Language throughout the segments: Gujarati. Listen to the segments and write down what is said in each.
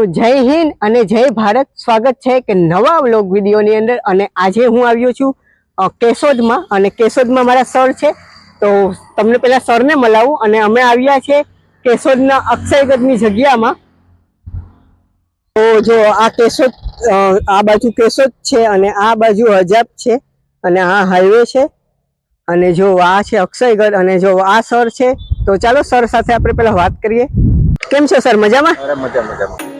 જય હિન્દ અને જય ભારત। સ્વાગત છે કે નવા વ્લોગ વિડીયોની અંદર। અને આજે હું આવ્યો છું કેશોદમાં, અને કેશોદમાં મારા સર છે, તો તમને પહેલા સરને મળાવું। અને અમે આવ્યા છે કેશોદના અક્ષયગઢની જગ્યામાં। તો જો આ કેશોદ, આ બાજુ કેશોદ છે અને આ બાજુ હજાબ છે અને આ હાઈવે છે, અને જો આ છે અક્ષયગઢ, અને જો આ સર છે। તો ચાલો સર સાથે આપણે પહેલા વાત કરીએ। કેમ છો સર, મજામાં? અરે મજા મજામાં।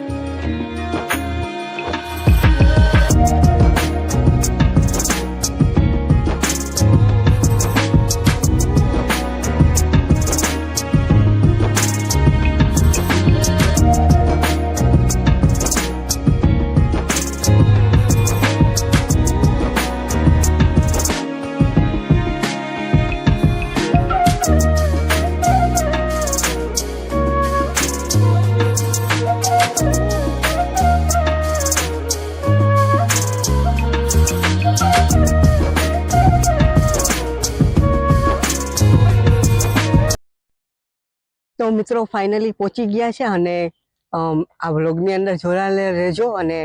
તો મિત્રો ફાઇનલી પહોંચી ગયા છે, અને આ વ્લોગની અંદર જોડાયેલા રહેજો, અને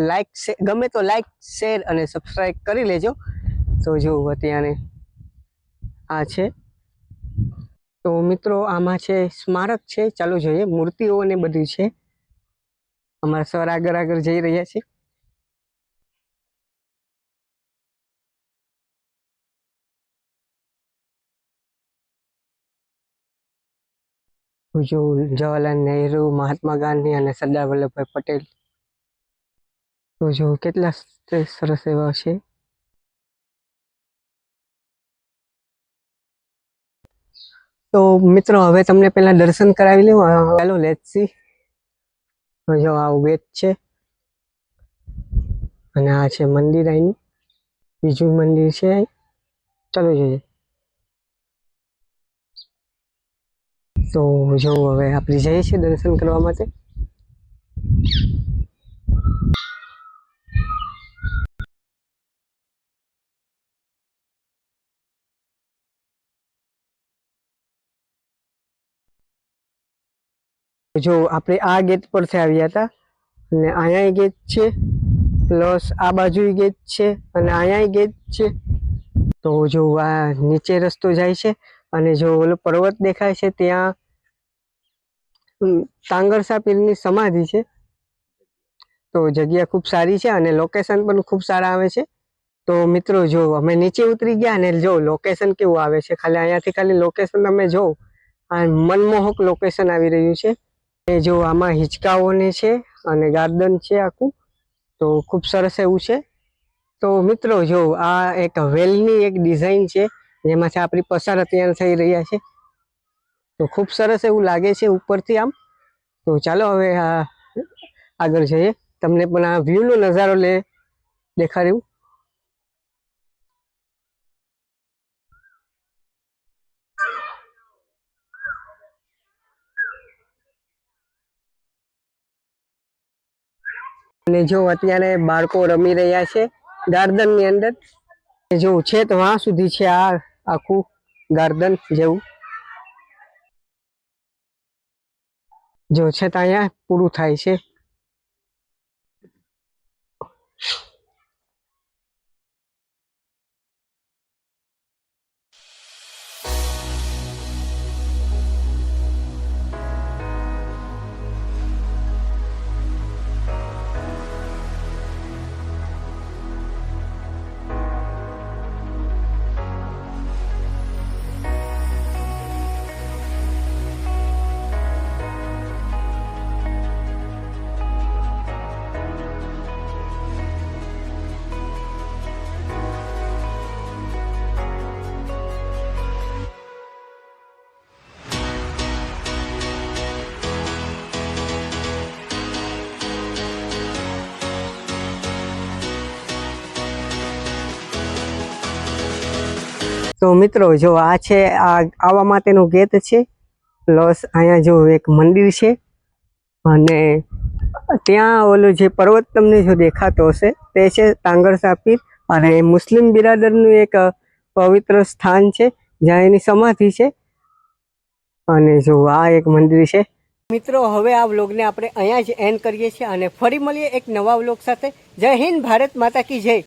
લાઈક ગમે તો લાઈક, શેર અને સબસ્ક્રાઈબ કરી લેજો। તો જો અત્યારે આ છે, તો મિત્રો આમાં છે સ્મારક છે, ચાલો જોઈએ। મૂર્તિઓ ને બધું છે। અમારા સર આગળ આગળ જઈ રહ્યા છે। જો જવાહરલાલ નહેરુ, મહાત્મા ગાંધી અને સરદાર વલ્લભભાઈ પટેલ, તો જો કેટલા સરસ એવા છે। તો મિત્રો હવે તમને પહેલા દર્શન કરાવી લઉં। ચાલો લેટ્સ સી। તો જો આવું ગેટ છે, અને આ છે મંદિર, અહીંનું બીજું મંદિર છે। ચાલો જોઈએ। તો જો હવે આપણે જઈએ છીએ દર્શન કરવા માટે। જો આપણે આ ગેટ પરથી આવ્યા હતા, અને અહીંયા ગેટ છે, પ્લસ આ બાજુ ગેટ છે, અને અહીંયા ગેટ છે। તો જો આ નીચે રસ્તો જાય છે, અને જો ઓલો પર્વત દેખાય છે ત્યાં તાંગરસા પીરની સમાધિ છે। તો જગ્યા ખૂબ સારી છે, અને લોકેશન પણ ખૂબ સારા આવે છે। તો મિત્રો જો અમે નીચે ઉતરી ગયા, અને જો લોકેશન કેવું આવે છે, ખાલી અહીંયાથી ખાલી લોકેશન તમે જો, આ મનમોહક લોકેશન આવી રહ્યું છે। જો આમાં હિંચકાઓને છે, અને ગાર્ડન છે આખું, તો ખૂબ સરસ એવું છે। તો મિત્રો જો આ એક વેલની એક ડિઝાઇન છે, જેમાંથી આપણી પસાર અત્યારે થઈ રહ્યા છે। તો ખૂબ સરસ એવું લાગે છે ઉપરથી આમ। તો ચાલો હવે આગળ જઈએ, તમને પણ આ વ્યૂનો નજારો દેખાડ્યું। અને જો અત્યારે બાળકો રમી રહ્યા છે ગાર્ડનની અંદર। જો છે તો વહાં સુધી છે આ આખું ગાર્ડન જેવું, જો છે તો અહીંયા પૂરું થાય છે। તો મિત્રો જો આ છે, આ આવવા માટેનું ગેટ છે, પ્લસ અહીંયા જો એક મંદિર છે, અને ત્યાં ઓલો જે પર્વત તમને જો દેખાતો હશે તે છે તાંગરસા પીર, અને મુસ્લિમ બિરાદરનું એક પવિત્ર સ્થાન છે જ્યાં એની સમાધિ છે। અને જો આ એક મંદિર છે, મિત્રો હવે આ વ્લોગને આપણે અહીંયા જ એન્ડ કરીએ છીએ અને ફરી મળીએ એક નવા વ્લોગ સાથે. જય હિન્દ, ભારત માતા કી જય.